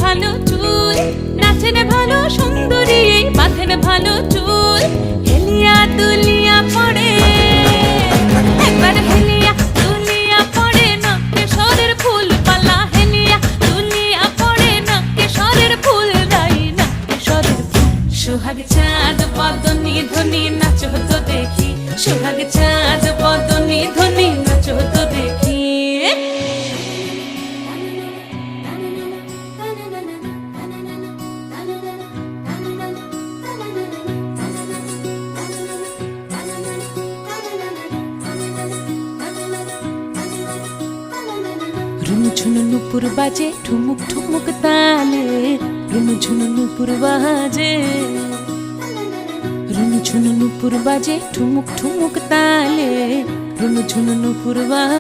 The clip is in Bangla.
ভালো চুল, নাচেন ভালো সুন্দরী, বাঁধেন ভালো চুল, হেলিয়া দুলিয়া পড়ে, একবার হেলিয়া দুলিয়া পড়ে, নাকে সরের ফুল পালা, হেলিয়া দুলিয়া পড়ে, নাকে সরের ফুল দাই, নাকে সরের ফুল। সোহাগ চাঁদ বদনি ধ্বনি নাচ হতো দেখি, সোহাগ চাঁদ বদনি ধ্বনি নাচ হতো দেখি। ঝুনু নুপুর বাজে ঠুমুক ঠুমুক তালে, রুনু ঝুনু নুপুর বাজে, রুনু ঝুনু নুপুর বাজে ঠুমুক ঠুমুক তালে, রুনু ঝুনু নুপুর বাজে।